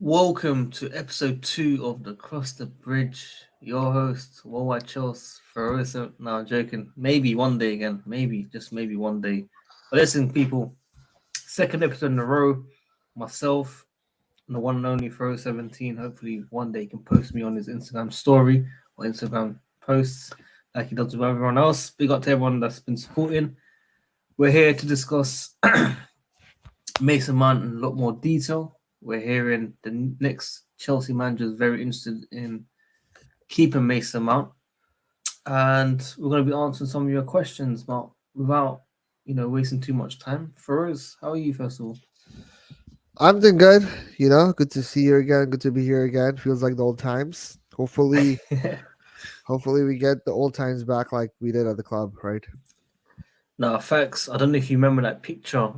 Welcome to episode 2 of the Cross the Bridge. Your host, WorldWideChels. No, I'm joking. Maybe one day again. Maybe, just maybe one day. But listen, people, second episode in a row. Myself, and the one and only Fro17. Hopefully, one day he can post me on his Instagram story or Instagram posts like he does with everyone else. Big up to everyone that's been supporting. We're here to discuss Mason Mount in a lot more detail. We're hearing the next Chelsea manager is very interested in keeping Mason Mount, and we're going to be answering some of your questions, but without wasting too much time. Feroz, how are you? First of all, I'm doing good. Good to see you again. Good to be here again. Feels like the old times. Hopefully we get the old times back like we did at the club, right? now facts. I don't know if you remember that picture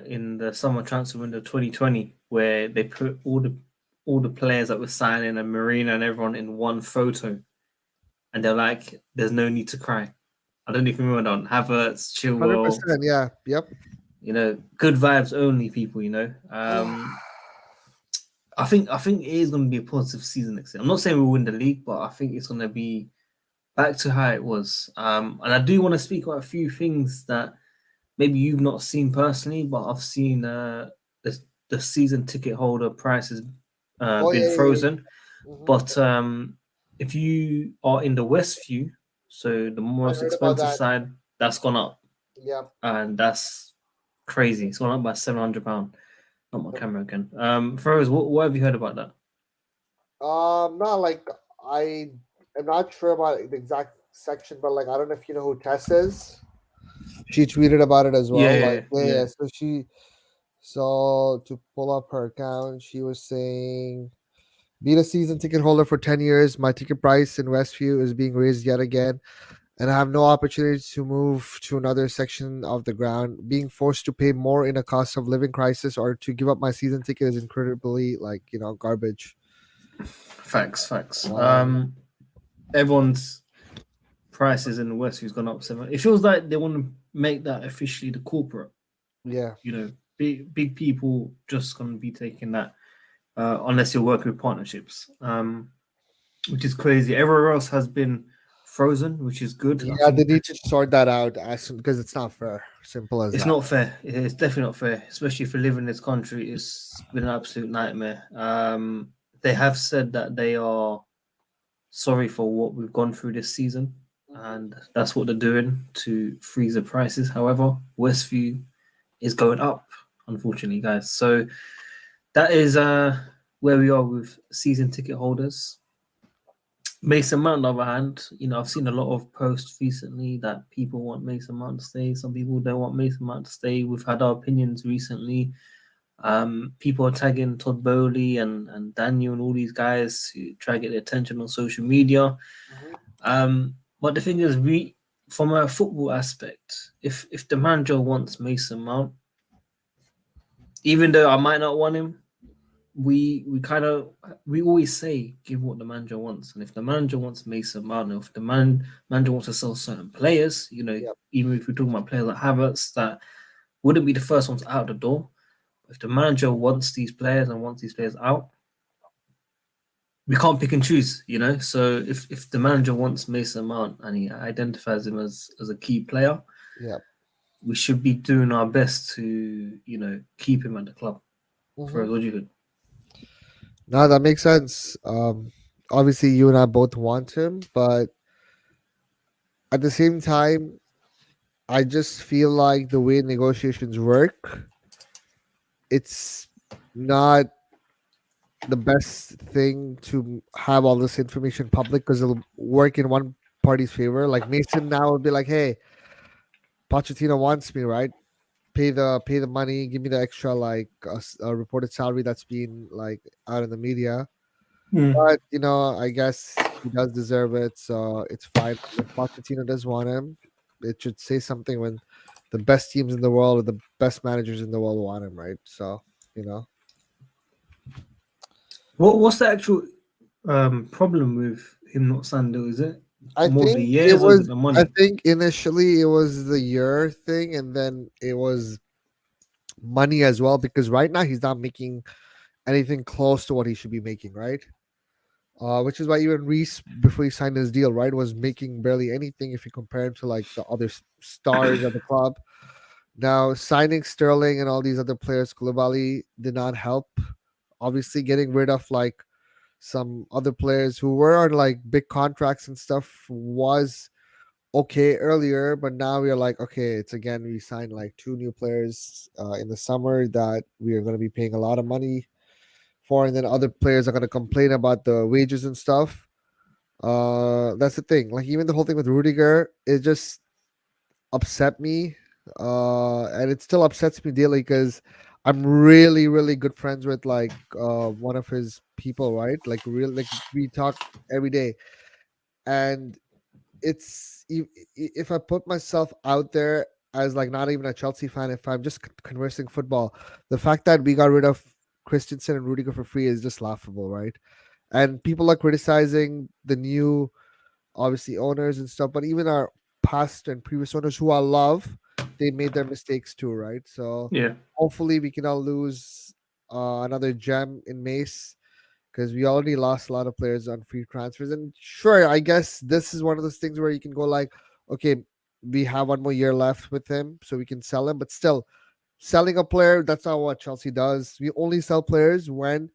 in the summer transfer window 2020 where they put all the players that were signing and Marina and everyone in one photo, and they're like, "There's no need to cry." I don't know if you remember that one. Havertz, Hundred Chilwell, percent. Yeah. Yep. good vibes only, people. I think it is going to be a positive season next year. I'm not saying we'll win the league, but I think it's going to be back to how it was. And I do want to speak about a few things that maybe you've not seen personally, but I've seen the season ticket holder prices Oh been yeah, yeah, frozen. yeah. But if you are in the Westview, so the I most heard about expensive that. side, that's gone up, Yeah. and that's crazy. It's gone up by £700. Not my camera again. Feroz, what have you heard about that? Not like I am not sure about the exact section, but like I don't know if you know who Tess is. She tweeted about it as well. Like Yeah, yeah. yeah. So to pull up her account, she was saying, being a season ticket holder for 10 years, my ticket price in Westview is being raised yet again, and I have no opportunity to move to another section of the ground. Being forced to pay more in a cost of living crisis or to give up my season ticket is incredibly, garbage. Facts. Um, Everyone's prices in the Westview's gone up 7. It feels like they want to make that officially the corporate. yeah. Big people just gonna be taking that unless you're working with partnerships, which is crazy. Everywhere else has been frozen, which is good. I Yeah, they think need to sort that out as soon because it's not fair. Simple as it's that. not fair. It's definitely not fair, especially if you live in this country. It's been an absolute nightmare. They have said that they are sorry for what we've gone through this season, and that's what they're doing to freeze the prices. However, Westview is going up, unfortunately, guys. So that is where we are with season ticket holders. Mason Mount, on the other hand, I've seen a lot of posts recently that people want Mason Mount to stay. Some people don't want Mason Mount to stay. We've had our opinions recently. People are tagging Todd Bowley and Daniel and all these guys who try to get their attention on social media. But the thing is, from a football aspect, if the manager wants Mason Mount, even though I might not want him, we always say give what the manager wants, and if the manager wants Mason Mount, if the manager wants to sell certain players, Yep. even if we're talking about players like Havertz that wouldn't be the first ones out the door, if the manager wants these players and wants these players out, we can't pick and choose, So if the manager wants Mason Mount and he identifies him as a key player, Yeah. we should be doing our best to keep him at the club. For Mm-hmm. what do you think? No, that makes sense. Obviously, you and I both want him, but at the same time, I just feel like the way negotiations work, it's not the best thing to have all this information public because it'll work in one party's favor. Like Mason now would be like, "Hey, Pochettino wants me, right? Pay the money, give me the extra a reported salary that's been like out in the media." Mm. But I guess he does deserve it, so it's fine. If Pochettino does want him, it should say something when the best teams in the world or the best managers in the world want him, right? So you know. What's the actual problem with him not signing though? Is it I more the think it years or is it was. the I money? think initially it was the year thing, and then it was money as well. Because right now he's not making anything close to what he should be making, right? Which is why even Reese, before he signed his deal, right, was making barely anything if you compare him to like the other stars of the club. Now signing Sterling and all these other players, Koulibaly, did not help. Obviously, getting rid of like some other players who were on like big contracts and stuff was okay earlier, but now we are like, okay, it's again we signed like two new players in the summer that we are going to be paying a lot of money for, and then other players are going to complain about the wages and stuff. That's the thing. Like even the whole thing with Rudiger, it just upset me, and it still upsets me daily because I'm really, really good friends with like one of his people, right? Like real, like we talk every day, and it's if I put myself out there as like not even a Chelsea fan, if I'm just conversing football, the fact that we got rid of Christensen and Rudiger for free is just laughable, right? And people are criticizing the new, obviously, owners and stuff, but even our past and previous owners who I love, they made their mistakes too, right? So Yeah. hopefully we can all lose another gem in Mace because we already lost a lot of players on free transfers. And sure, I guess this is one of those things where you can go like, okay, we have one more year left with him, so we can sell him. But still, selling a player, that's not what Chelsea does. We only sell players when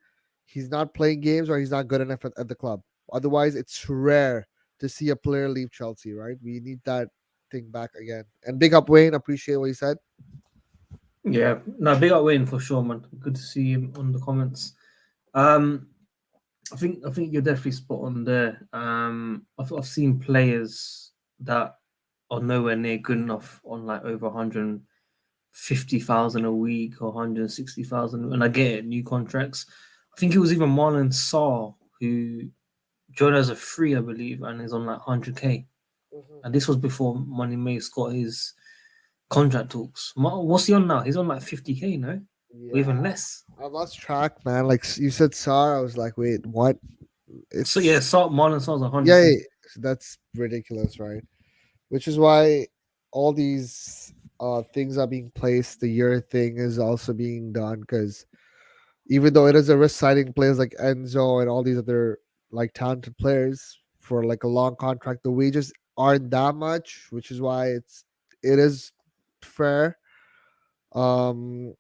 he's not playing games or he's not good enough at the club. Otherwise, it's rare to see a player leave Chelsea, right? We need that thing back again. And big up Wayne, appreciate what he said. Yeah. No, big up Wayne for sure, man. Good to see him on the comments. Um, I think you're definitely spot on there. I've seen players that are nowhere near good enough on like over 150,000 a week or 160,000, and I get it, new contracts. I think it was even Marlon Saar who joined as a free, I believe, and is on like 100k. Mhm. And this was before Money Mace got his contract talks. What's he on now? He's on like 50k, no? Or Yeah, even less. I lost track, man. Like you said, Sar. I was like, wait, what? So yeah, It's Marlon Saar's yeah, 100k. yeah, that's ridiculous, right? Which is why all these things are being placed. The year thing is also being done because even though it is a risk signing players like Enzo and all these other like talented players for like a long contract, the wages aren't that much, which is why it is fair. And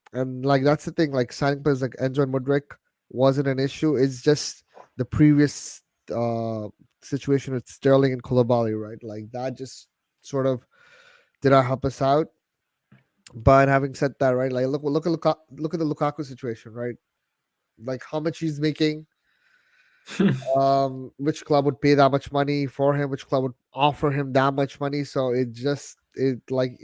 like that's the thing, like signing players like Enzo and Mudrik wasn't an issue. It's just the previous uh situation with Sterling and Koulibaly, right? Like that just sort of did not help us out. But having said that, right, like look at the Lukaku situation, right? Like how much he's making, which club would pay that much money for him, which club would offer him that much money. So it like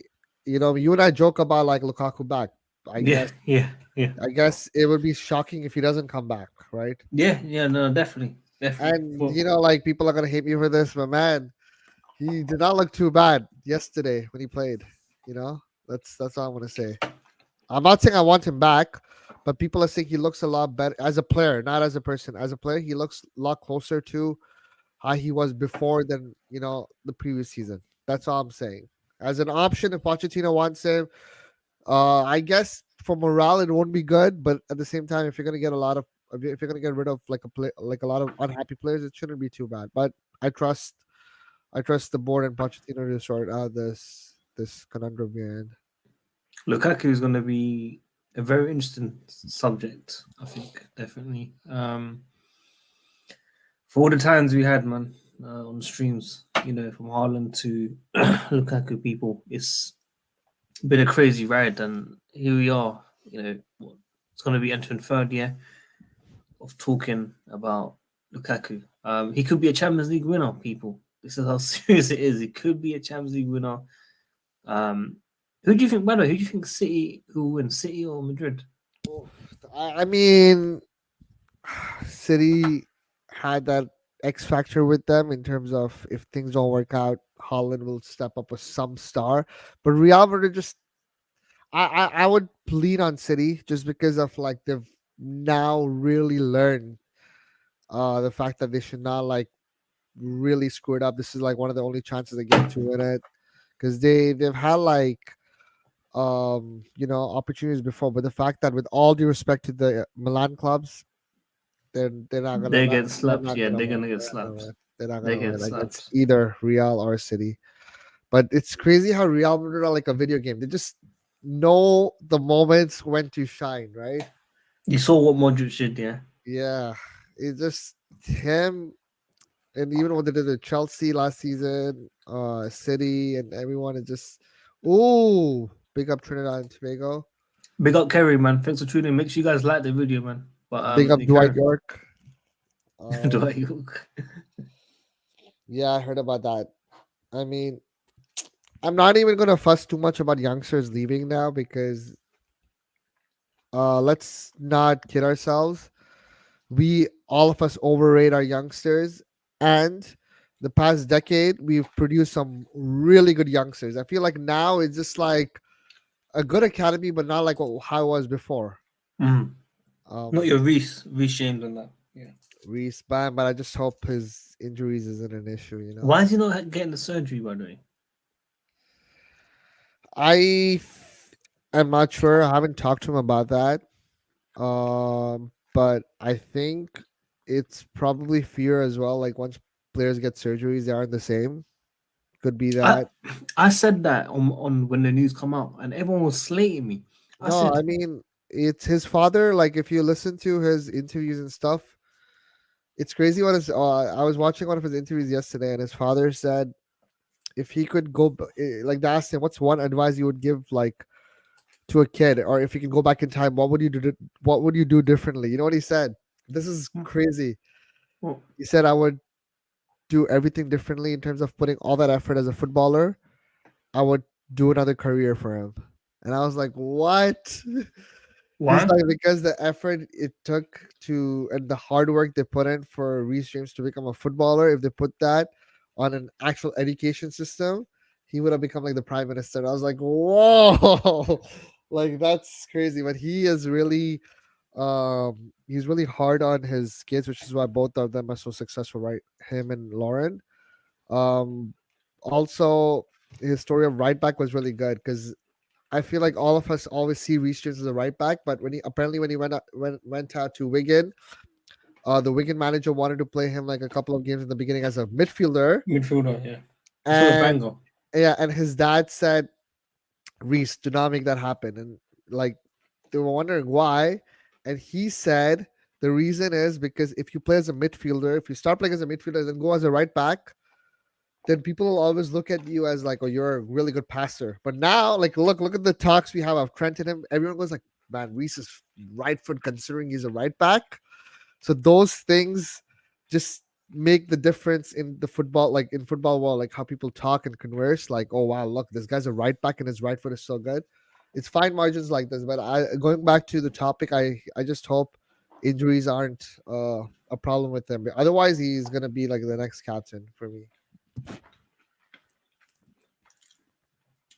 you and I joke about like Lukaku back. I Yeah, guess yeah, yeah, I guess it would be shocking if he doesn't come back, right? yeah, yeah. No, definitely, definitely. And For like people are gonna hate me for this, but man, he did not look too bad yesterday when he played. You know, that's all I'm gonna say. I'm not saying I want him back, but people are saying he looks a lot better as a player, not as a person. As a player, he looks a lot closer to how he was before than the previous season. That's all I'm saying. As an option, if Pochettino wants him, I guess for morale it won't be good, but at the same time, if you're gonna get a lot of if you're gonna get rid of like like a lot of unhappy players, it shouldn't be too bad. But I trust I trust the board and Pochettino to sort out this conundrum we're in. Lukaku is going to be a very interesting subject. I think definitely. For all the times we had, man, on streams, from Haaland to Lukaku people, it's been a crazy ride, and here we are. It's going to be entering third year of talking about Lukaku. He could be a Champions League winner, people. This is how serious it is. He could be a Champions League winner. Um, who do you think, by the way, who do you think City who will win, City or Madrid? Oof. I mean, City had that X factor with them in terms of if things don't work out, Holland will step up with some star. But Real Madrid just I would lean on City just because of like they've now really learned the fact that they should not like really screw it up. This is like one of the only chances they get to win it because they've had like opportunities before. But the fact that, with all due respect to the Milan clubs, they're not gonna They get they're slapped. not Yeah, gonna they're win. gonna get They're not gonna slapped. win. They're not They gonna get win against slapped. either Real or City. But it's crazy how Real Madrid are like a video game. They just know the moments when to shine, right? You saw what Modric did, yeah. Yeah, it's just him, and even what they did with Chelsea last season, City, and everyone is just, ooh, big up Trinidad and Tobago, Big up Kerry, man. Thanks for tuning in. Make sure you guys like the video, man. But big up you Dwight carry. York. Dwight York. Yeah, I heard about that. I mean, I'm not even gonna fuss too much about youngsters leaving now because let's not kid ourselves. We all of us overrate our youngsters, and the past decade we've produced some really good youngsters. I feel like now it's just like a good academy, but not like how it was before. Mm. Not Um, your Reece James and that. Yeah. Reese Bam, but I just hope his injuries isn't an issue. Why is he not getting the surgery, by the way? I am not sure. I haven't talked to him about that. But I think it's probably fear as well. Like once players get surgeries, they aren't the same. Could be I that. I said that on when the news come out, and everyone was slating me. I No, I said, mean it's his father. Like if you listen to his interviews and stuff, it's crazy. What his I was watching one of his interviews yesterday, and his father said if he could like they asked him, "What's one advice you would give like to a kid, or if you can go back in time, what would you do? What would you do differently?" You know what he said? This is crazy. well, He said, "I would do everything differently in terms of putting all that effort as a footballer. I would do another career for him." And I was like, "What?" He's why? like, because the effort it took to and the hard work they put in for Reece James to become a footballer, if they put that on an actual education system, he would have become like the prime minister. And I was like, whoa, like that's crazy. But he is really, he's really hard on his kids, which is why both of them are so successful, right? Him and Lauren. Um, Also, his story of right back was really good because I feel like all of us always see Reece James as a right back, but when he went out to Wigan, the Wigan manager wanted to play him like a couple of games in the beginning as a midfielder, Midfielder, yeah. It's not a and banger. yeah, and his dad said, "Reece, do not make that happen." And like they were wondering why, and he said the reason is because if you play as a midfielder, if you start playing as a midfielder, then go as a right back, then people will always look at you as like, oh, you're a really good passer. But now, like, look at the talks we have of Trent and him. Everyone goes like, man, Reese is right foot considering he's a right back. So those things just make the difference in the football, like in football world, like how people talk and converse. Like, oh wow, look, this guy's a right back and his right foot is so good. It's fine margins like this. But going back to the topic, I just hope injuries aren't a problem with him. Otherwise, he's gonna be like the next captain for me.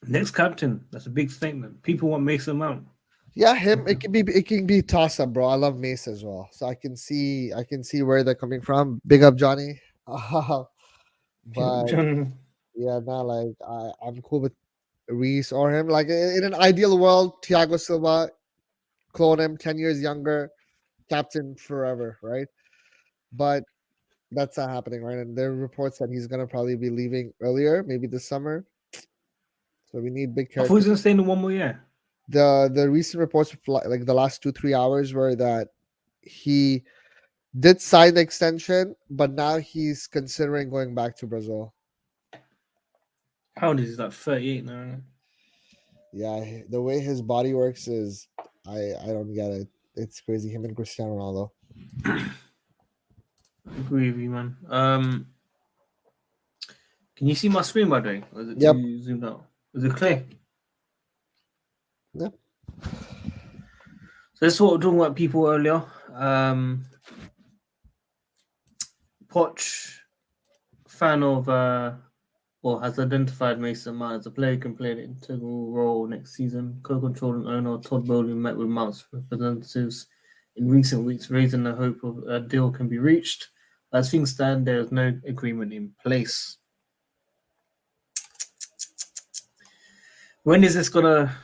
Next captain. That's a big statement. People want Mason Mount. Yeah, him. It can be toss up, bro. I love Mace as well, so I can see where they're coming from. Big up, Johnny. But John, yeah, not like I'm cool with Reese or him. Like in an ideal world, Thiago Silva, clone him, 10 years younger, captain forever, right? But that's not happening, right? And there are reports that he's gonna probably be leaving earlier, maybe this summer. So we need big I thought he was characters. gonna stay in one more year. The recent reports of like the last 2-3 hours were that he did sign the extension, but now he's considering going back to Brazil. How old is he? Like 38 now. Yeah, the way his body works is I don't get it. It's crazy. Him and Cristiano Ronaldo. Agree with you, man. Can you see my screen by the way? Or is it Yep. too zoomed out? Is it clear? Yep. So this is what we are talking about people earlier. Poch, fan of or has identified Mason Mount as a player who can play an integral role next season. Co-controlling owner Todd Bowley met with Mount's representatives in recent weeks, raising the hope of a deal can be reached. As things stand, there is no agreement in place. When is this gonna?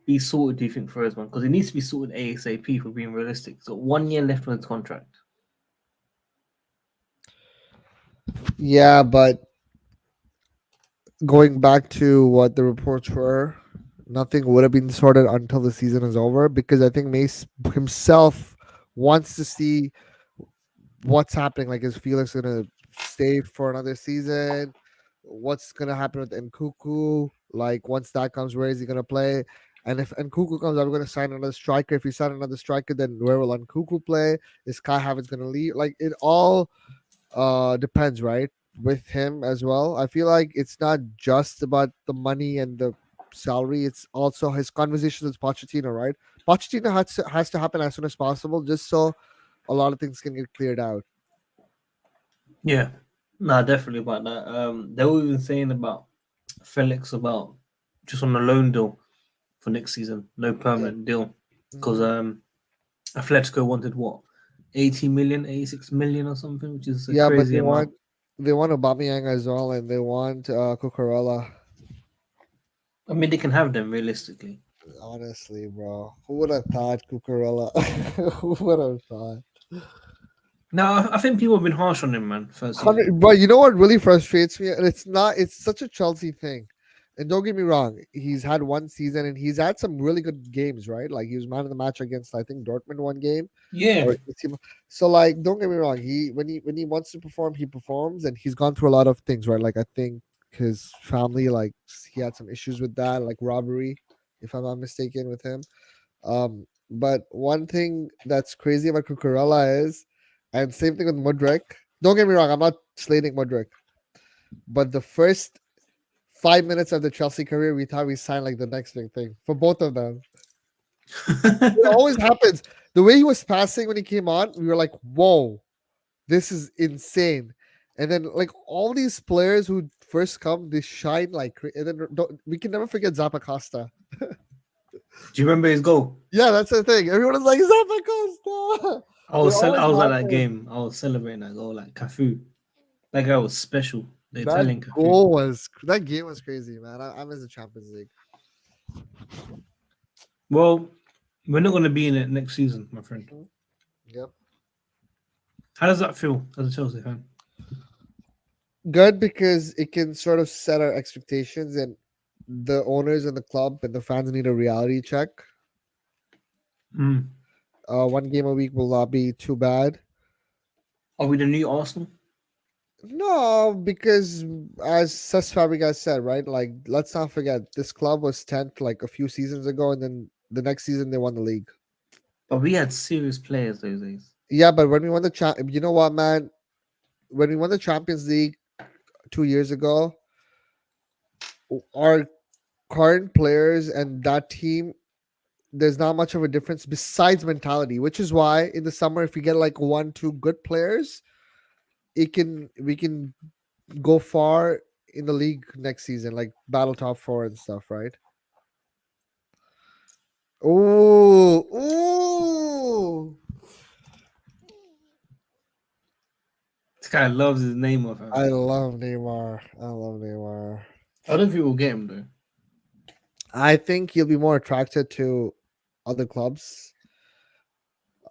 be sorted, do you think, for us, man? Because it needs to be sorted ASAP for being realistic. So 1 year left on his contract. Yeah, but going back to what the reports were, nothing would have been sorted until the season is over because I think Mace himself wants to see what's happening. Like, is Felix gonna stay for another season? What's gonna happen with Nkuku? Like, once that comes, where is he gonna play? And if Nkuku comes, are we gonna sign another striker? If we sign another striker, then where will Nkuku play? Is Kai Havertz gonna leave? Like, it all depends, right? With him as well. I feel like it's not just about the money and the salary, it's also his conversations with Pochettino, right? Pochettino has to happen as soon as possible just so a lot of things can get cleared out. Yeah. Nah, definitely about that. They were even saying about Felix about just on a loan deal for next season, no Yeah. permanent deal. Because Hmm. Atletico wanted what? 80 million, 86 million or something, which is a Yeah, but crazy they amount. want Aubameyang as well, and they want Cucurella. I mean, they can have them realistically. Honestly, bro, who would have thought Cucurella? Who would have thought? Now, I think people have been harsh on him, man, first season. But you know what really frustrates me, and it's not. It's such a Chelsea thing. And don't get me wrong, he's had one season and he's had some really good games, right? Like he was man of the match against I think Dortmund one game, Yeah. or so like don't get me wrong, he when he wants to perform, he performs, and he's gone through a lot of things, right? Like I think his family, like he had some issues with that, like robbery, if I'm not mistaken, with him. But one thing that's crazy about Cucurella is, and same thing with Mudryk. Don't get me wrong, I'm not slating Mudryk, but the first 5 minutes of the Chelsea career, we thought we signed like the next big thing for both of them. It always happens. The way he was passing when he came on, we were like, "Whoa, this is insane!" And then like all these players who first come, they shine like, and then we can never forget Zappacosta. Do you remember his goal? Yeah, that's the thing. Everyone is like Zappacosta. It always I was at that happens. game. I was celebrating that goal like Cafu. That guy was special. The That Italian Cafu. that game was crazy, man. I miss the Champions League. Well, we're not going to be in it next season, my friend. Yep. How does that feel as a Chelsea fan? Good because it can sort of set our expectations, and the owners and the club and the fans need a reality check. Mm. One game a week will not be too bad. Are we the new Arsenal? No, because as Cesc Fabregas said, right? Like, let's not forget this club was 10th like a few seasons ago, and then the next season they won the league. But we had serious players those days. Yeah, but when we won the you know what, man? When we won the Champions League 2 years ago, our current players and that team, there's not much of a difference besides mentality, which is why in the summer, if we get like one, two good players, we can go far in the league next season, like battle top four and stuff, right? Ooh, ooh! This guy loves his name off him. I love Neymar. I love Neymar. I don't think we'll get him though. I think he'll be more attracted to other clubs.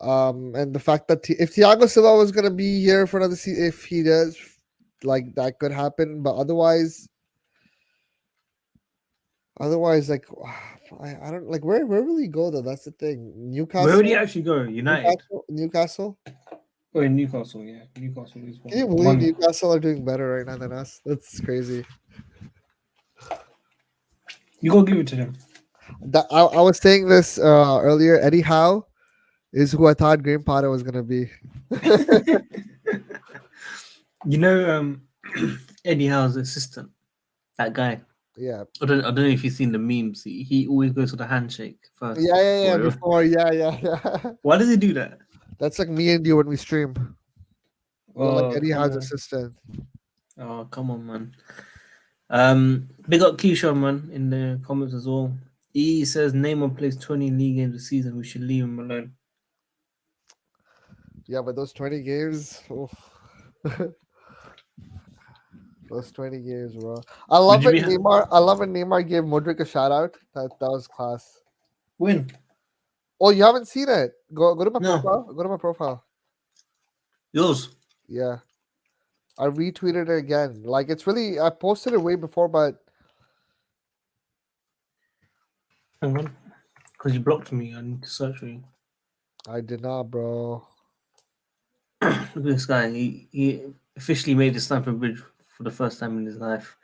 And the fact that if Thiago Silva was gonna be here for another season, if he does, like that could happen. But otherwise, like I don't like where will he go though? That's the thing. Where would he Newcastle, actually go? United Newcastle, Newcastle. or in Newcastle? Yeah, Newcastle is Can you one. believe One. Newcastle are doing better right now than us? That's crazy. You gotta give it to him. I was saying this earlier. Eddie Howe is who I thought Graham Potter was gonna be. You know, Eddie Howe's assistant, that guy. Yeah, I don't know if you've seen the memes. He always goes for the handshake first. yeah. Before Before, yeah. why does he do that? That's like me and you when we stream. We're like Oh Eddie come Howe's on! assistant. Oh come on, man. Big up Keyshawn, man, in the comments as well. He says Neymar plays 20 league games a season. We should leave him alone. Yeah, but those 20 games, oof. Those 20 games, bro. I Would love you when be? Neymar. I love when Neymar gave Modric a shout out. That was class. When? Oh, you haven't seen it? Go to my No. profile. Go to my profile. Yours. Yeah, I retweeted it again. Like it's really. I posted it way before, but Hang on. Because you blocked me. I need to search for you. I did not, bro. Look at this guy. He officially made the Stamford Bridge for the first time in his life.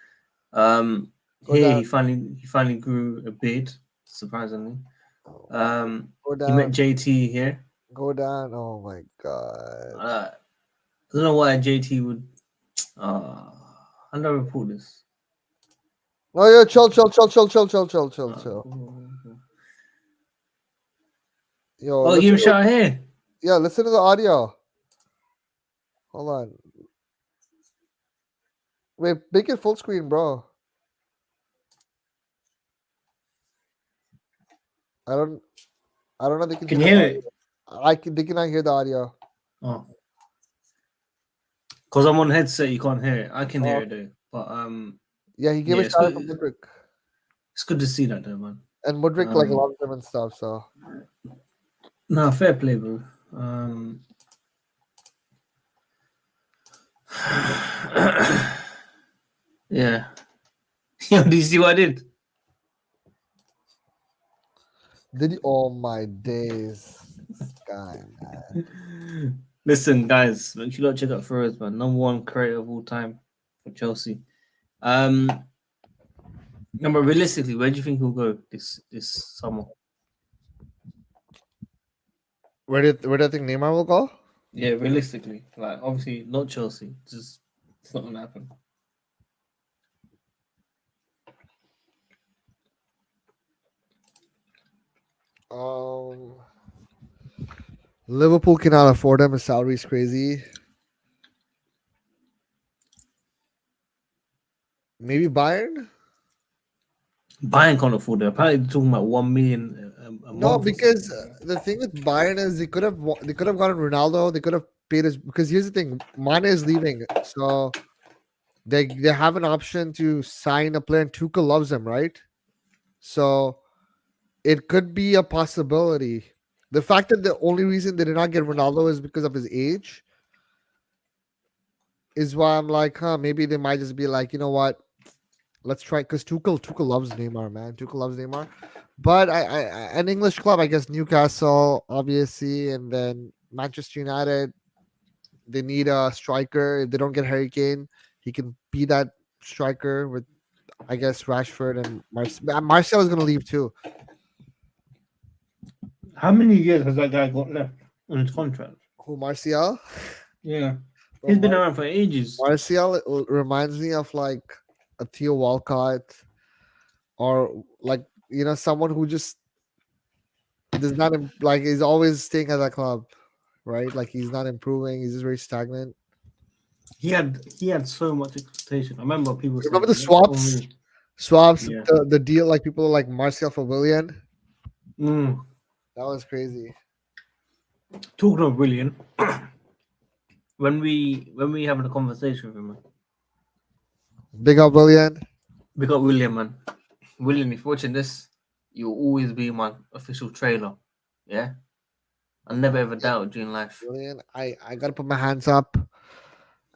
Go Here down. he finally grew a beard, surprisingly. Go He met down. JT here. Go down. Oh my god. I don't know why JT would. How do I report this? Oh yeah, chill. Yo, Oh, give him listen. a shout here. Yeah, listen to the audio. Hold on. Wait, make it full screen, bro. I don't. I don't know. They can hear Can you the hear audio. it? I can. They cannot hear the audio. Oh, because I'm on headset, you can't hear it. I can hear Oh, it though. But yeah. He gave yeah, a it's shout out good. to Mudrik, It's good to see that though, man. and Mudrik like Um, loves him and stuff. So no, fair play, bro. Yeah. Yo, do you see what I did? did he? Oh my days, this guy, man. Listen, guys, make sure you check out Flores, man. Number one creator of all time for Chelsea. Um, no, but realistically, where do you think he'll go this summer? Where do you think Neymar will go? Yeah, realistically, like obviously not Chelsea. Just it's not gonna happen. Um, Liverpool cannot afford him. His salary is crazy. Maybe Bayern. Bayern can't afford it. Apparently, they're talking about 1 million a No, month or because something. the thing with Bayern is they could have gotten Ronaldo. They could have paid his because here's the thing: Mane is leaving, so they have an option to sign a player, and Tuchel loves him, right? So it could be a possibility. The fact that the only reason they did not get Ronaldo is because of his age is why I'm like, huh? Maybe they might just be like, you know what? Let's try because Tuchel loves Neymar, man. Tuchel loves Neymar, but an English club, I guess Newcastle, obviously, and then Manchester United. They need a striker. If they don't get Harry Kane, he can be that striker with, I guess, Rashford and Martial is going to leave too. How many years has that guy got left on his contract? Who Martial? Yeah, Bro, he's been around for ages. Martial reminds me of like a Theo Walcott or like someone who just does not like he's always staying at that club, right? Like he's not improving. He's just very stagnant. He had so much expectation. I remember people Remember saying, the "What's swaps? Henry?" Swaps Yeah. the deal like people like Martial for Willian. Mm. That was crazy. Talking of William, when we having a conversation with him, man, Big up Willian. we got William, man. William, if you're watching this, you'll always be my official trailer. Yeah, I never ever doubted you in life. Willian, I gotta put my hands up,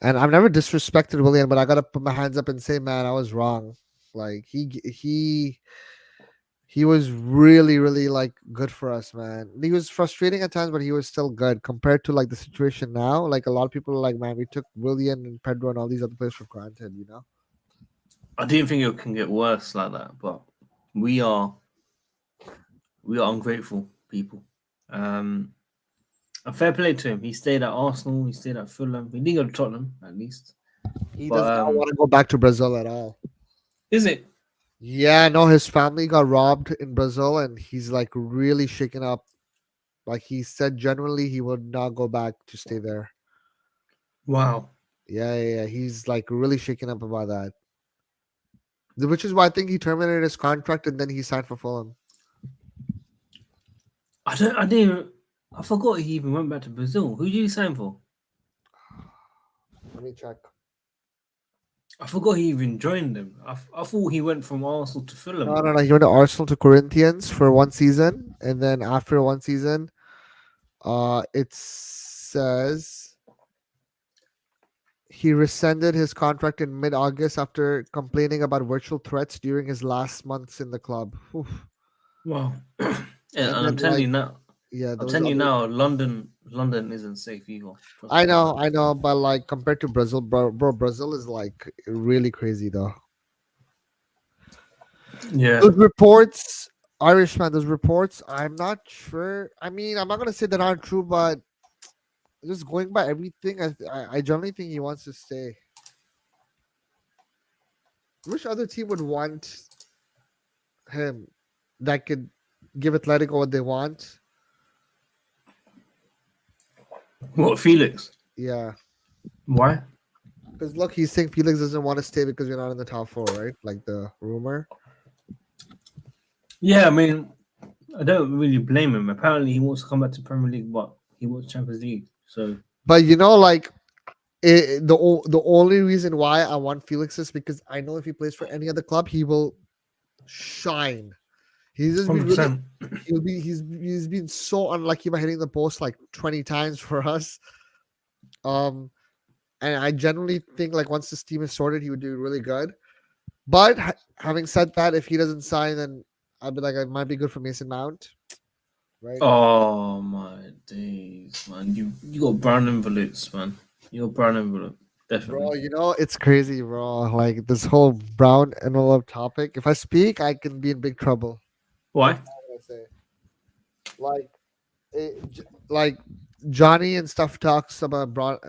and I've never disrespected Willian, but I gotta put my hands up and say, man, I was wrong. Like he was really really like good for us, man. He was frustrating at times, but he was still good compared to like the situation now. Like a lot of people are like, man, we took Willian and Pedro and all these other players for granted. I didn't think it can get worse like that, but we are we are ungrateful people. Um, a fair play to him. He stayed at Arsenal. He stayed at Fulham. He didn't go to Tottenham at least. He does But not want to go back to Brazil at all. is it? Yeah, no, his family got robbed in Brazil, and he's like really shaken up. Like he said, genuinely, he would not go back to stay there. Wow. Yeah. He's like really shaken up about that. Which is why I think he terminated his contract and then he signed for Fulham. I don't. I didn't. I forgot he even went back to Brazil. Who did he sign for? Let me check. I forgot he even joined them. I thought he went from Arsenal to Fulham, No, no, bro. no. He went to Arsenal to Corinthians for one season, and then after one season, it says he rescinded his contract in mid-August after complaining about virtual threats during his last months in the club. Oof. Wow. And And I'm then, telling like, you now, yeah, I'm those telling you other. now, London isn't safe either. Trust me on that. I know, but like compared to Brazil, bro, Brazil is like really crazy though. Yeah. Those reports, Irishman, those reports, I'm not sure. I mean, I'm not gonna say that aren't true, but just going by everything, I generally think he wants to stay. Which other team would want him that could give Atletico what they want? What, Felix? Yeah, Why? because look, he's saying Felix doesn't want to stay because we're not in the top four, right? Like the rumor. Yeah, I mean, I don't really blame him. Apparently, he wants to come back to Premier League, but he wants Champions League. So But like the only reason why I want Felix is because I know if he plays for any other club, he will shine. He's just been really 100%. he's been so unlucky by hitting the post like 20 times for us. Um, and I generally think like once this team is sorted, he would do really good. But having said that, if he doesn't sign, then I'd be like, it might be good for Mason Mount, right? Oh my days, man! You got brown envelopes, man. You got brown envelope, Bro, definitely. it's crazy, bro. Like this whole brown envelope topic. If I speak, I can be in big trouble. Why? What I say, like, like Johnny and stuff talks about brown.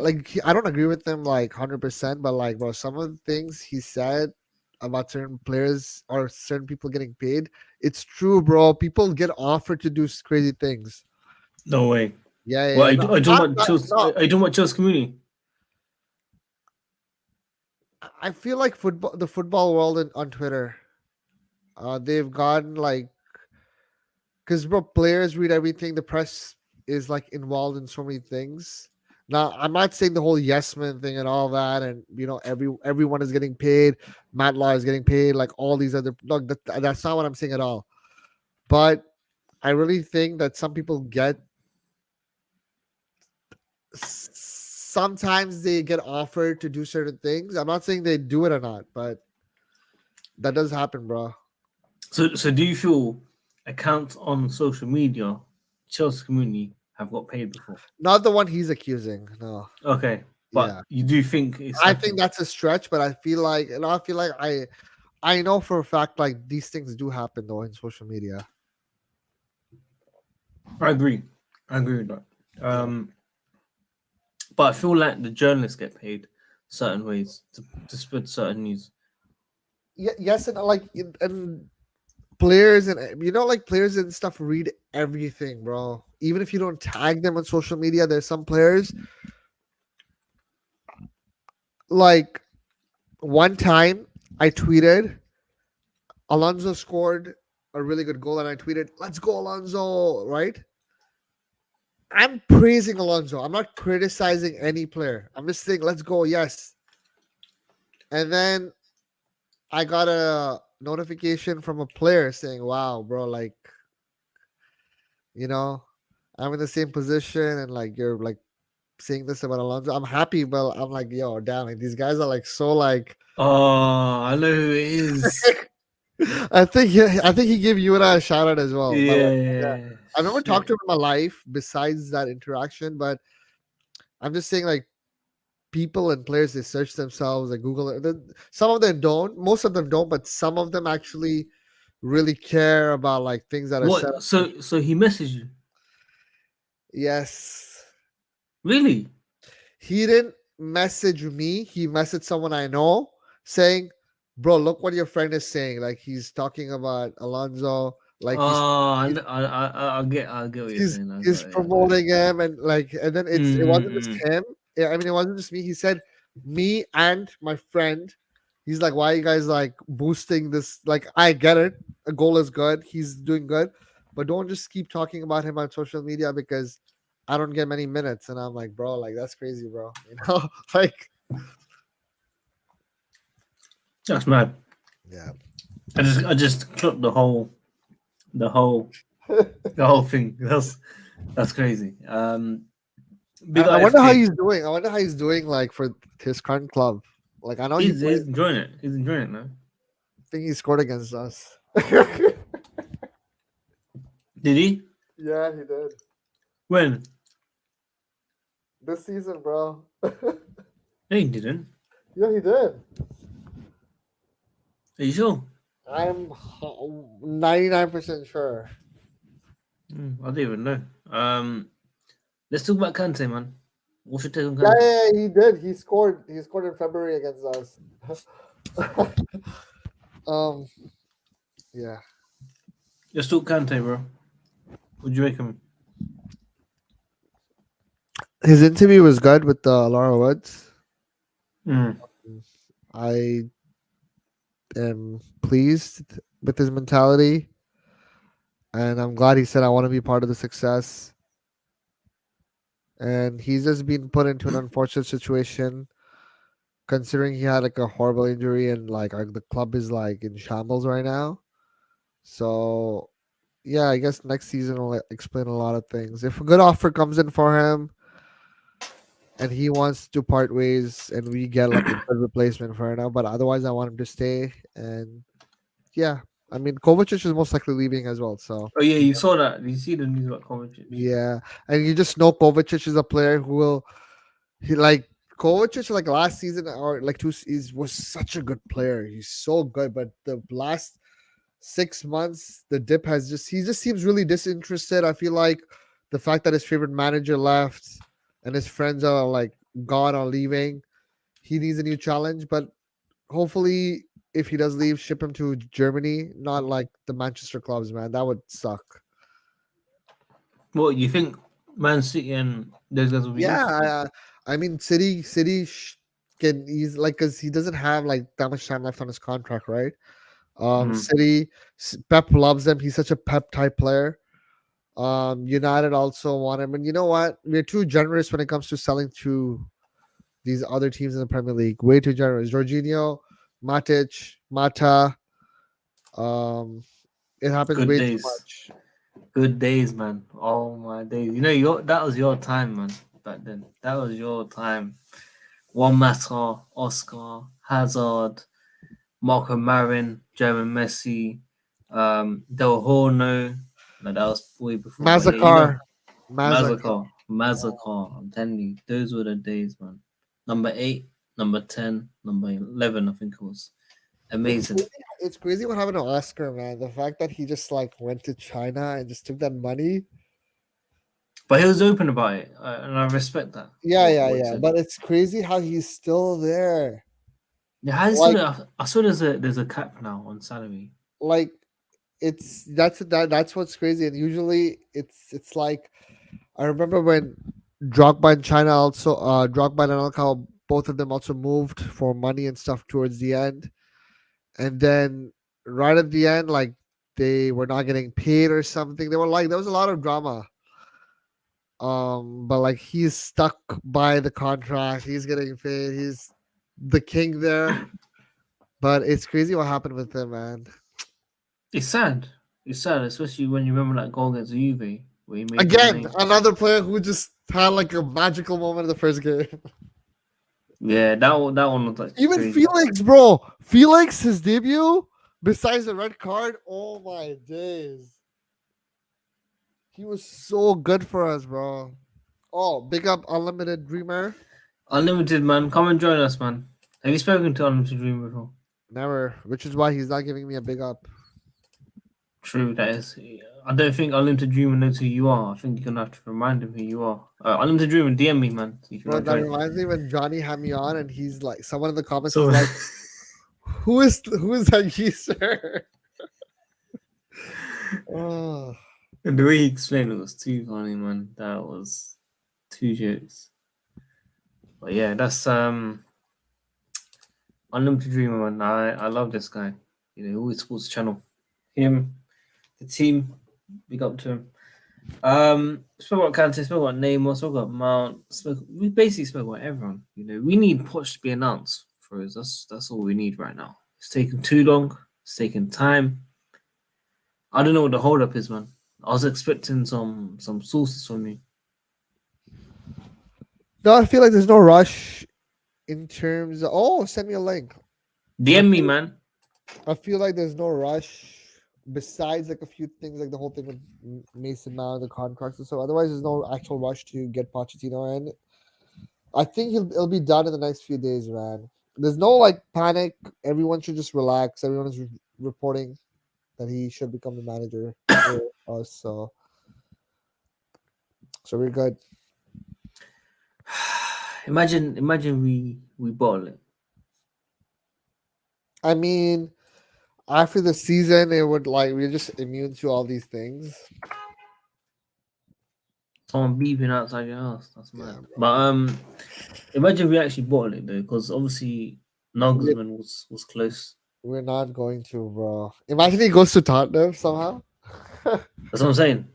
Like, I don't agree with him like 100%, but like, bro, some of the things he said about certain players or certain people getting paid, it's true, bro. People get offered to do crazy things. No way. Yeah, Well, yeah, no, I don't want Chelsea. no. I don't want Chelsea community. I feel like the football world on Twitter, they've gotten like, because bro, players read everything. The press is like involved in so many things. Now, I'm not saying the whole yes man thing and all that, and everyone is getting paid. Matt Law is getting paid, like all these other. Look, that's not what I'm saying at all. But I really think that some people sometimes they get offered to do certain things. I'm not saying they do it or not, but that does happen, bro. So do you feel accounts on social media, Chelsea community have got paid before? Not the one he's accusing. No. Okay, but Yeah. you do think it's I think happened? that's a stretch, but I feel like I know for a fact like these things do happen though in social media. I agree. I agree with that. Yeah. But I feel like the journalists get paid certain ways to spread certain news. Yes, and and players and like players and stuff read everything, bro. Even if you don't tag them on social media, there's some players like one time I tweeted Alonso scored a really good goal and I tweeted, "Let's go Alonso," right? I'm praising Alonso. I'm not criticizing any player. I'm just saying, let's go, yes. And then I got a notification from a player saying, "Wow, bro, like, you know, I'm in the same position and like you're like saying this about Alonso." I'm happy, but I'm like, yo, damn, like these guys are like so like Oh, I know who it is. I think he gave you and I a shout out as well. But like, yeah. Yeah, I've never talked to shit. him in my life besides that interaction, but I'm just saying like people and players they search themselves, they Google it. Some of them don't, most of them don't, but some of them actually really care about like things that are said. What? So he messaged you? Yes. Really? He didn't message me. He messaged someone I know saying, "Bro, look what your friend is saying. Like he's talking about Alonso. Like Oh, he's I get what you're he's saying. he's I got it. promoting him and like and then it wasn't just Mm-hmm. him. Yeah, I mean it wasn't just me. He said me and my friend. He's like, why are you guys like boosting this? Like, I get it. A goal is good. He's doing good, but don't just keep talking about him on social media because I don't get many minutes. And I'm like, bro, like that's crazy, bro. Like That's mad. Yeah. I just clocked the whole the whole thing. That's crazy. Big I up wonder how FK. he's doing. I wonder how he's doing like for his current club. Like I know he He's played. enjoying it. He's enjoying it now. I think he scored against us. Did he? Yeah, he did. When? This season, bro. No, he didn't. Yeah, he did. Are you sure? I'm 99% sure. I don't even know. Let's talk about Kante, man. What's your take on Yeah, Kante? yeah, yeah, he did. He scored. He scored in February against us. um, yeah. Let's talk Kante, bro. What do you make of him? His interview was good with Laura Woods. Mm. I am pleased with his mentality, and I'm glad he said, "I want to be part of the success." And he's just been put into an unfortunate situation, considering he had like a horrible injury, and like the club is like in shambles right now. So yeah, I guess next season will explain a lot of things. If a good offer comes in for him and he wants to part ways and we get like a good replacement for him now, but otherwise I want him to stay. And yeah, I mean Kovacic is most likely leaving as well. So Oh yeah, you saw that. Did you see the news about Kovacic? yeah, and you just know Kovacic is a player who will he like Kovacic like last season or like is was such a good player. He's so good, but the last 6 months, the dip has just he just seems really disinterested. I feel like the fact that his favorite manager left and his friends are like gone or leaving, he needs a new challenge. But hopefully, if he does leave, ship him to Germany, not like the Manchester clubs, man. That would suck. What you think? Man City and those guys will be Yeah, interested. I mean, City can he's like because he doesn't have like that much time left on his contract, right? Mm. City, Pep loves him. He's such a Pep type player. United also want him, and you know what? We're too generous when it comes to selling to these other teams in the Premier League. Way too generous. Jorginho, Matic, Mata. Um, it happens Good way too days. much. Good days, man. Oh my days. You know, that was your time, man. Back then, that was your time. Juan Mata, Oscar, Hazard, Marco Marin, German Messi, Del Horno. No, that was way before. But yeah, you know, Mazakar, Mazak. Mazakar. I'm telling you, those were the days, man. Number 8, number 10, number 11, I think it was. It's Amazing. crazy. It's crazy what happened to Oscar, man. The fact that he just like went to China and just took that money. But he was open about it, and I respect that. Yeah, yeah, What he yeah. said. But it's crazy how he's still there. Yeah, how is Like, I saw there's a cap now on salary. like it's that's what's crazy. And usually it's like I remember when Drogba in China also Drogba and Anelka, both of them also moved for money and stuff towards the end. And then right at the end, like they were not getting paid or something. They were like there was a lot of drama. But like he's stuck by the contract. He's getting paid. He's the king there. But it's crazy what happened with him, man. It's sad. It's sad, especially when you remember that goal against Juve where he made his Again, name. another player who just had like a magical moment in the first game. Yeah, that one was like Even crazy. Felix, bro. Felix, his debut, besides the red card, oh my days. He was so good for us, bro. Oh, big up Unlimited Dreamer. Unlimited, man, come and join us, man. Have you spoken to Unlimited Dream before? Never, which is why he's not giving me a big up. True, that is. I don't think Unlimited Dreamer knows who you are. I think you're gonna have to remind him who you are. Unlimited Dreamer, DM me, man. So you can Bro, not that join. reminds me when Johnny had me on and he's like, someone in the comments is So like, who is that user? Oh, and the way he explained it was too funny, man. That was two jokes. But yeah, that's Unlimited Dreamer, man. I love this guy. You know, always sports channel. Him, the team, big up to him. Spoke about Kante, spoke about Neymar, spoke about Mount. We basically spoke about everyone. You know, we need Poch to be announced for us. That's all we need right now. It's taking too long. It's taking time. I don't know what the hold up is, man. I was expecting some sources from you. No, I feel like there's no rush in terms of. Oh, send me a link. I DM me, feel, man. I feel like there's no rush besides like a few things like the whole thing with Mason Mount, the contracts and so. Otherwise, there's no actual rush to get Pochettino in. I think it'll be done in the next few days, man. There's no like panic. Everyone should just relax. Everyone is reporting that he should become the manager for us. So we're good. Imagine we bottle it. I mean, after the season, it would like we're just immune to all these things. Someone beeping outside your house. That's Yeah, mad. bro. But imagine we actually bottle it though, because obviously We're, Nagelsmann was close. we're not going to, bro. Imagine he goes to Tottenham somehow. That's what I'm saying.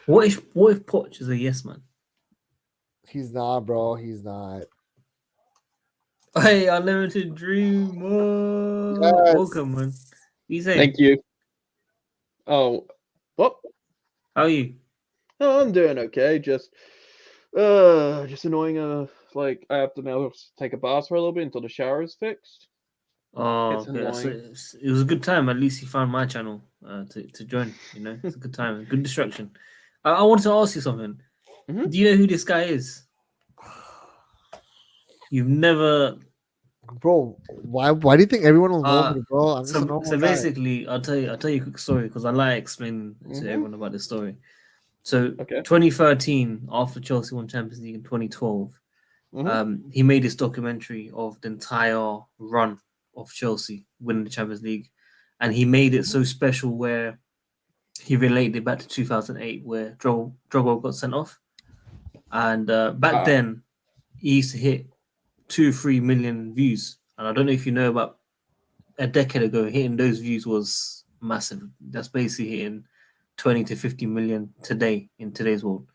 What if Poch is a yes man? He's not, bro. He's not. Hey, unlimited dream. Oh, Yes. welcome, man. You saying? Thank you. Oh, what? How are you? Oh, I'm doing okay. Just annoying. Like I have to now take a bath for a little bit until the shower is fixed. Oh, It's okay. So annoying. it was a good time. At least you found my channel to join. You know, it's a good time, good distraction. I wanted to ask you something. Mhm. Do you know who this guy is? You've never. Bro, why do you think everyone will know Uh me, bro? I'm just a so normal guy. basically, I'll tell you a quick story because I like explaining to Mhm. everyone about this story. So Okay. 2013, after Chelsea won Champions League in 2012, Mhm. he made this documentary of the entire run of Chelsea winning the Champions League, and he made it Mhm. so special where he related it back to 2008, where Drogba got sent off, and back Wow. then he used to hit 2-3 million views, and I don't know if you know about a decade ago, hitting those views was massive. That's basically hitting 20 to 50 million today in today's world.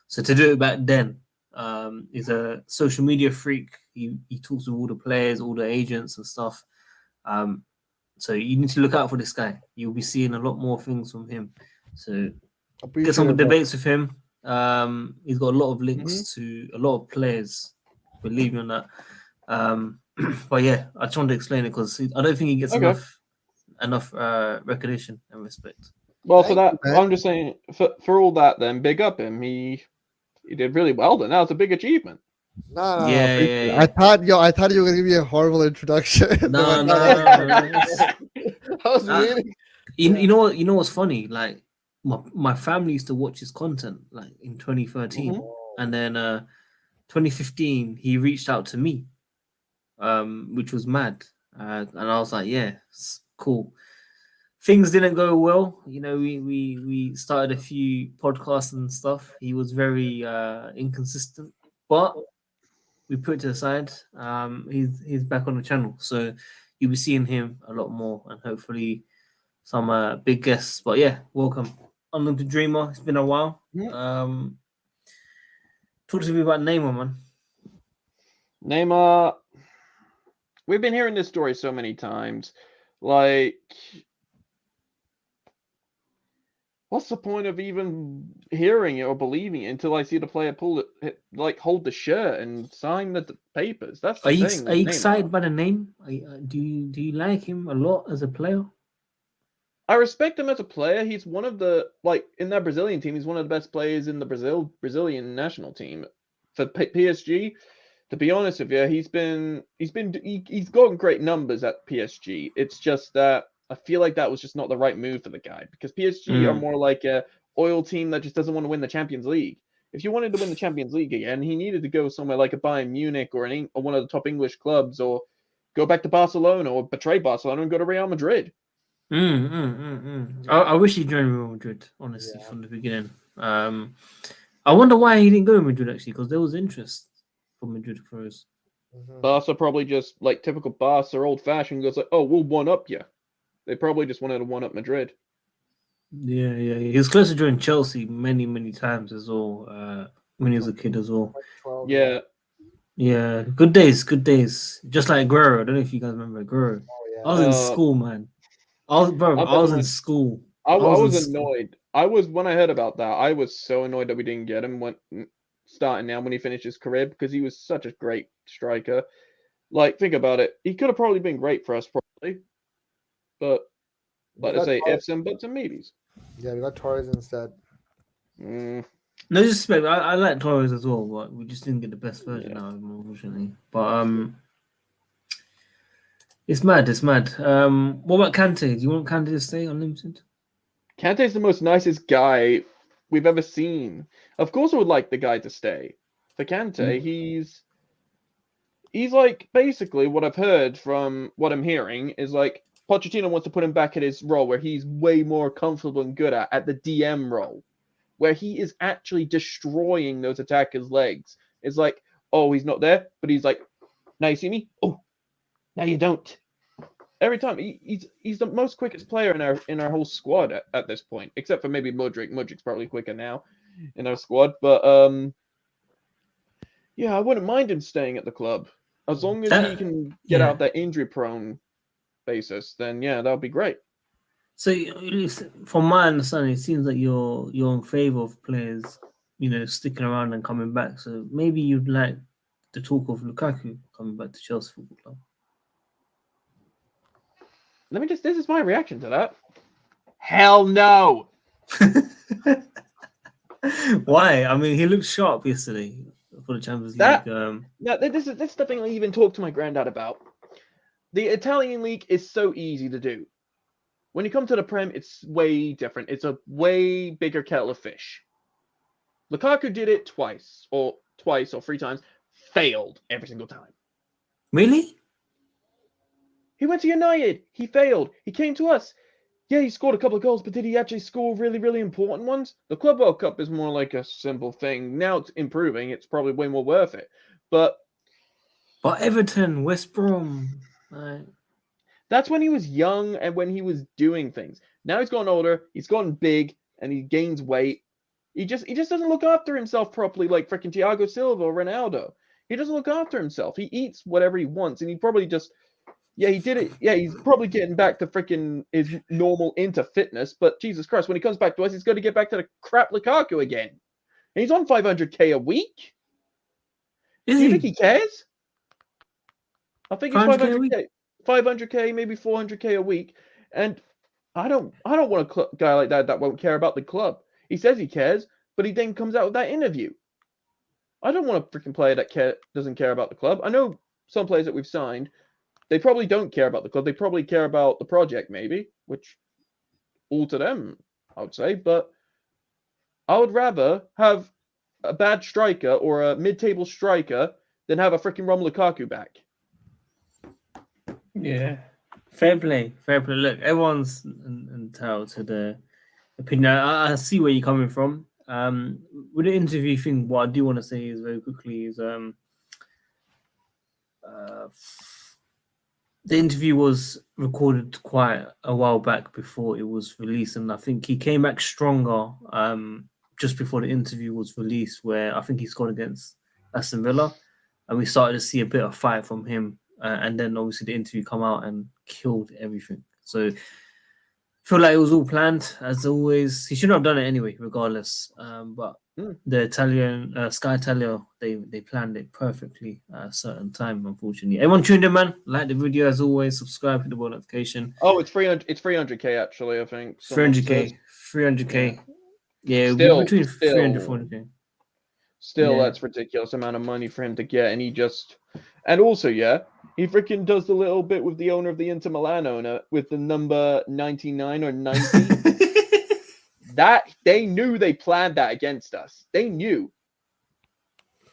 So to do it back then, he's a social media freak. He talks with all the players, all the agents and stuff. Um, so you need to look out for this guy. You'll be seeing a lot more things from him. So get Appreciate some it, bro. debates with him. He's got a lot of Mhm. links to a lot of players. Believe me on that. But yeah, I just wanted to explain it because I don't think he gets Okay. enough recognition and respect. Well, for Thank you, that, man. I'm just saying for all that. Then big up him. He did really well. Then that was a big achievement. No, Yeah, appreciate yeah, it. yeah. I thought you were gonna give me a horrible introduction. No, No, no. I was Uh, waiting. you know what's funny? Like my family used to watch his content like in 2013, Mhm. and then 2015 he reached out to me, which was mad, and I was like, yeah, it's cool. Things didn't go well. You know, we started a few podcasts and stuff. He was very inconsistent, but we put it to the side. He's back on the channel, so you'll be seeing him a lot more, and hopefully some big guests. But yeah, welcome, Unlimited Dreamer. It's been a while. Mhm. Talk to me about Neymar, man. Neymar. We've been hearing this story so many times. Like, what's the point of even hearing it or believing it until I see the player pull it, like hold the shirt and sign the papers? That's the thing Are with you Neymar. excited by the name? Do you like him a lot as a player? I respect him as a player. He's one of the like in that Brazilian team. He's one of the best players in the Brazilian national team for PSG. To be honest with you, he's gotten great numbers at PSG. It's just that I feel like that was just not the right move for the guy because PSG are Mm. more like a oil team that just doesn't want to win the Champions League. If you wanted to win the Champions League again, he needed to go somewhere like a Bayern Munich or one of the top English clubs, or go back to Barcelona or betray Barcelona and go to Real Madrid. I wish he joined Real Madrid, honestly, Yeah. from the beginning. I wonder why he didn't go to Madrid actually, because there was interest for Madrid for us. Mhm. Barca probably just like typical Barca, old fashioned, goes like, "Oh, we'll one up you." They probably just wanted to one up Madrid. Yeah. He was close to joining Chelsea many times as well. When he was a kid as well. 2012, yeah. Yeah, Yeah, good days, good days. Just like Aguero. I don't know if you guys remember Aguero. Oh I was in school, man. I was in school. I in was school. annoyed. When I heard about that, I was so annoyed that we didn't get him starting now when he finished his career, because he was such a great striker. Like, think about it. He could have probably been great for us, probably. But, like I say, ifs and buts and maybes. Yeah, we got Torres instead. Mm, No disrespect. I like Torres as well, but we just didn't get the best version out of him, unfortunately. But it's mad. It's mad. What about Kante? Do you want Kante to stay unlimited? Kante's the most nicest guy we've ever seen. Of course, I would like the guy to stay. For Kante, he's like, basically what I've heard from what I'm hearing is like Pochettino wants to put him back at his role where he's way more comfortable and good at the DM role, where he is actually destroying those attackers' legs. It's like, oh, he's not there, but he's like, now you see me? Oh, now you don't. Every time he's the most quickest player in our whole squad at this point, except for maybe Mudryk. Mudryk's probably quicker now in our squad, but yeah, I wouldn't mind him staying at the club as long as he can get out of that injury-prone basis. Then yeah, that would be great. So, from my understanding, it seems like you're in favor of players, sticking around and coming back. So maybe you'd like the talk of Lukaku coming back to Chelsea Football Club. This is my reaction to that. Hell no. Why? I mean, he looked sharp yesterday for the Champions League. This is the thing I even talked to my granddad about. The Italian league is so easy to do. When you come to the Prem, it's way different. It's a way bigger kettle of fish. Lukaku did it twice or 3 times. Failed every single time. Really? He went to United. He failed. He came to us. Yeah, he scored a couple of goals, but did he actually score really, really important ones? The Club World Cup is more like a simple thing. Now it's improving. It's probably way more worth it. But Everton, West Brom, right? That's when he was young and when he was doing things. Now he's gotten older. He's gotten big and he gains weight. He just doesn't look after himself properly like freaking Thiago Silva or Ronaldo. He doesn't look after himself. He eats whatever he wants, and he probably just he did it. Yeah, he's probably getting back to freaking his normal into fitness. But Jesus Christ, when he comes back to us, he's going to get back to the crap Lukaku again. And he's on 500k a week. Do you think he cares? I think he's 500k. 500k, maybe 400k a week, and I don't want a guy like that won't care about the club. He says he cares, but he then comes out with that interview. I don't want a freaking player that doesn't care about the club. I know some players that we've signed, they probably don't care about the club. They probably care about the project, maybe, which all to them, I would say. But I would rather have a bad striker or a mid-table striker than have a freaking Romelu Lukaku back. Yeah, fair play. Look, everyone's entitled to their opinion. I see where you're coming from. With the interview thing, what I do want to say is very quickly is the interview was recorded quite a while back before it was released, and I think he came back stronger just before the interview was released, where I think he scored against Aston Villa, and we started to see a bit of fight from him. And then obviously the interview come out and killed everything. So I feel like it was all planned as always. He shouldn't have done it anyway, regardless. But the Italian Sky Italia, they planned it perfectly at a certain time. Unfortunately, everyone tuned in, man. Like the video as always. Subscribe, hit the bell notification. Oh, it's 300. It's 300k actually. I think 300k. Yeah, still, between 300 and 400k. Still, that's ridiculous amount of money for him to get, and and also, he freaking does the little bit with the owner of the Inter Milan owner with the number 99 or 90. That they knew they planned that against us. They knew.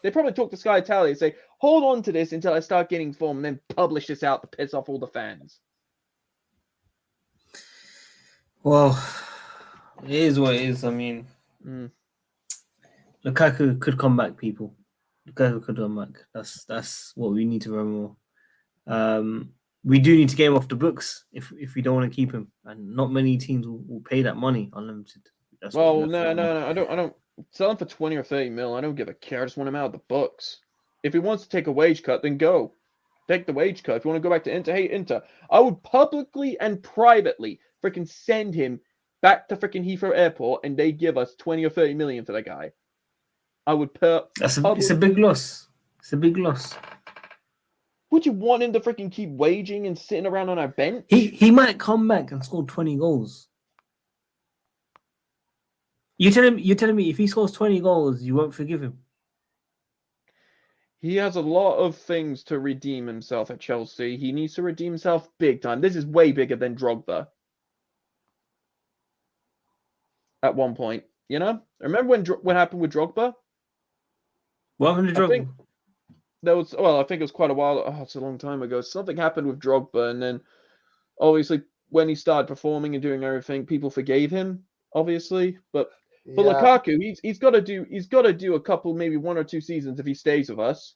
They probably talked to Sky Italia and say, "Hold on to this until I start getting form, and then publish this out to piss off all the fans." Well, it is what it is. I mean. Lukaku could come back, people. Lukaku could come back. That's what we need to remember. We do need to get him off the books if we don't want to keep him, and not many teams will pay that money unlimited. No. I don't sell him for 20 or 30 mil. I don't give a care. I just want him out of the books. If he wants to take a wage cut, then go. take the wage cut. If you want to go back to Inter, hey, Inter, I would publicly and privately freaking send him back to freaking Heathrow Airport and they give us 20 or 30 million for that guy. I would it's a big loss. It's a big loss. Would you want him to freaking keep waging and sitting around on our bench? He might come back and score 20 goals. You're telling me if he scores 20 goals, you won't forgive him? He has a lot of things to redeem himself at Chelsea. He needs to redeem himself big time. This is way bigger than Drogba. At one point, you know? Remember what happened with Drogba? What happened to Drogba? I think it was quite a while. Oh, it's a long time ago. Something happened with Drogba, and then obviously when he started performing and doing everything, people forgave him. Obviously, but for Lukaku, he's got to do a couple, maybe 1 or 2 seasons if he stays with us.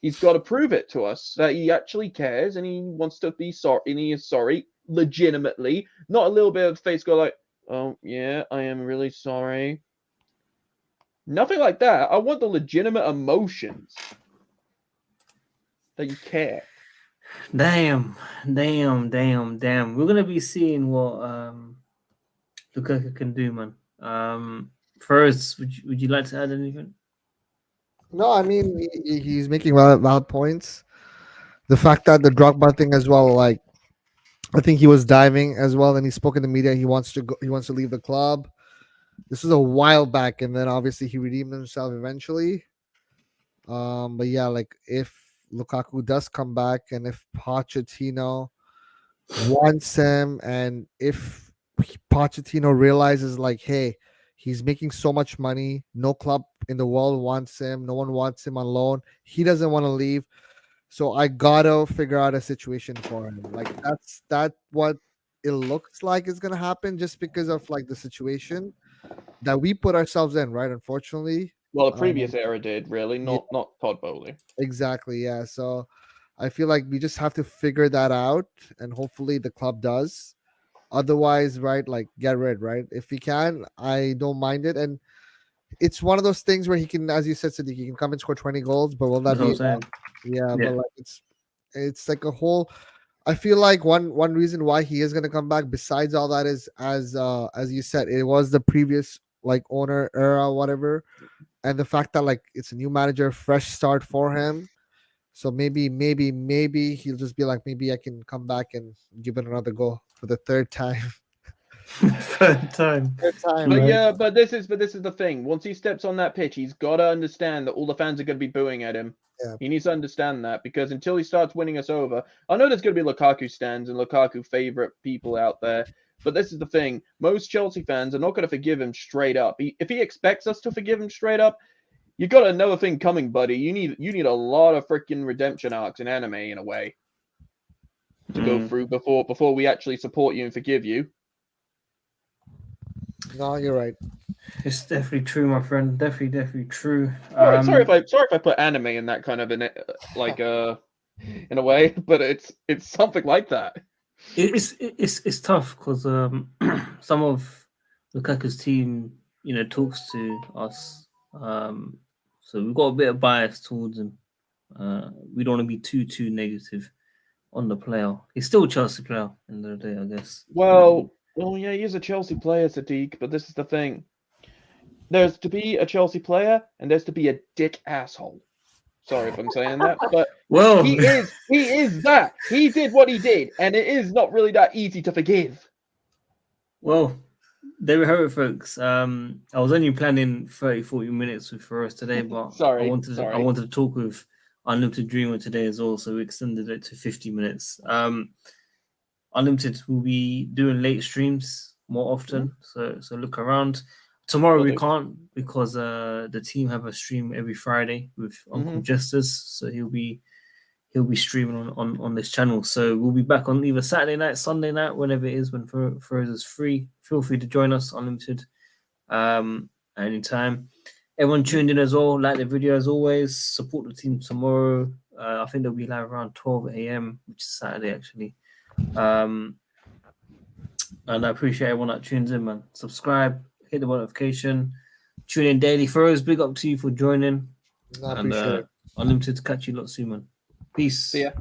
He's got to prove it to us that he actually cares and he wants to be sorry, and he is sorry legitimately, not a little bit of face go like, oh yeah, I am really sorry. Nothing like that. I want the legitimate emotions that you care. Damn. We're gonna be seeing what Lukaku can do, man. First, would you like to add anything? No, I mean he's making valid points. The fact that the Drogba thing as well, like I think he was diving as well, and he spoke in the media. He wants to leave the club. This was a while back, and then obviously he redeemed himself eventually. But yeah, like if Lukaku does come back, and if Pochettino wants him, and if Pochettino realizes like, hey, he's making so much money, no club in the world wants him, no one wants him on loan, he doesn't want to leave, so I gotta figure out a situation for him. Like that's what it looks like is gonna happen, just because of like the situation that we put ourselves in, right? Unfortunately. Well, the previous era did really, yeah. not Todd Bowley. Exactly, yeah. So I feel like we just have to figure that out, and hopefully the club does. Otherwise, right, like get rid, right? If he can, I don't mind it. And it's one of those things where he can, as you said, Sadiq, he can come and score 20 goals, but will that That's what be I'm saying. enough? Yeah, Yeah. but like it's like a whole. I feel like one reason why he is gonna come back, besides all that, is as you said, it was the previous like owner era, whatever, and the fact that like it's a new manager, fresh start for him. So maybe he'll just be like, maybe I can come back and give it another go for the third time. Third time. But Right? yeah, but this is the thing. Once he steps on that pitch, he's got to understand that all the fans are going to be booing at him. Yeah. He needs to understand that, because until he starts winning us over, I know there's going to be Lukaku stands and Lukaku favorite people out there. But this is the thing. Most Chelsea fans are not going to forgive him straight up. If he expects us to forgive him straight up, you got another thing coming, buddy. You need a lot of freaking redemption arcs in anime in a way to go through before we actually support you and forgive you. No, you're right. It's definitely true, my friend. Definitely true. Sorry if I put anime in that kind of in a way, but it's something like that. It's tough because some of Lukaku's team, talks to us. So we've got a bit of bias towards him. We don't want to be too negative on the player. He's still a Chelsea player in the day, I guess. Well, yeah, he is a Chelsea player, Sadiq, but this is the thing. There's to be a Chelsea player, and there's to be a dick asshole. Sorry if I'm saying that, but well, he is that. He did what he did, and it is not really that easy to forgive. Well, there we have it, folks. I was only planning 30-40 minutes with Ferris today, but Sorry. I wanted to talk with Unlimited Dreamer today as well, so we extended it to 50 minutes. Unlimited will be doing late streams more often, so look around. Tomorrow we can't, because the team have a stream every Friday with Uncle Jesters, so he'll be streaming on this channel. So we'll be back on either Saturday night, Sunday night, whenever it is when Ferris is free. Feel free to join us, Unlimited, anytime. Everyone tuned in as well. Like the video as always. Support the team tomorrow. I think they'll be live around 12 a.m., which is Saturday actually. And I appreciate everyone that tunes in, man. Subscribe, hit the notification, tune in daily. Ferris, big up to you for joining. No, I appreciate it. Unlimited, catch you lot soon, man. Peace. See ya.